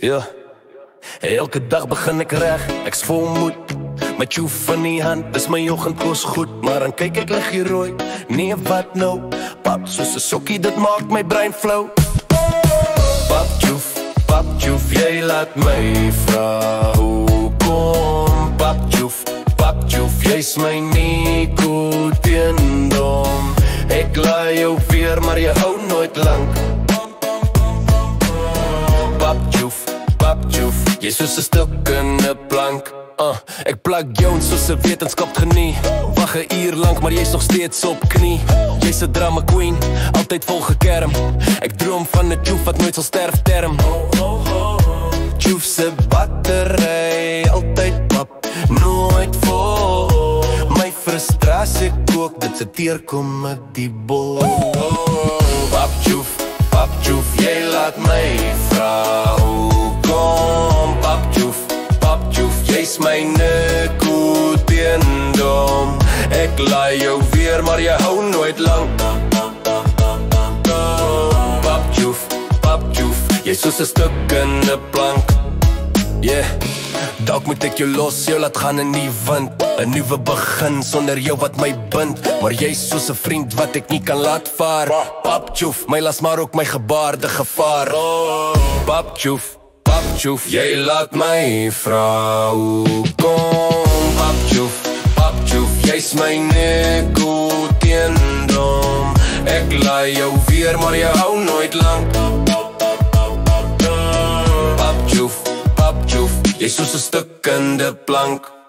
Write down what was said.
Ja, elke dag begin ek reg, ek's vol moed. My tjoef in die hand, is my oggendkos goed. Maar dan kyk ek lig hier rooi, nee wat nou? Pap soos 'n sokkie, dit maak my brein flou. Pap tjoef, jy laat my vra hoekom. Pap tjoef, jy's my nikotieendom. Ek laai jou weer, maar jy hou nooit lank. Pap tjoef, jy soos 'n stuk in 'n plank. Ek plak jou soos 'n wetenskap genie. Wag 'n uur lank, maar jy's nog steeds op knie. Jy's 'n drama queen, altyd vol gekerm. Ek droom van 'n tjoef wat nooit sal sterf term. Tjoef se battery, altyd pap, nooit vol. My frustrasie kook, dit se teerkom ek die bol. Pap tjoef, jy laat my vra hoekom. Pap tjoef, jy's my nikotieendom. Ek laai jou weer, maar jy hou nooit lang. Pap tjoef, jy's soos 'n stuk in 'n plank. Yeah, dalk moet ek jou los, jou laat gaan in die wind. 'n Nuwe begin sonder jou wat my bind. Maar jy's soos 'n vriend wat ek nie kan laat vaar. Pap tjoef, my las maar ook my gebaarde gevaar. Pap tjoef, jy laat my vra hoekom. Pap tjoef, jy's my nikotieendom. Ek laai jou weer, maar jy hou nooit lang. Pap tjoef, jy's soos 'n stuk in 'n plank.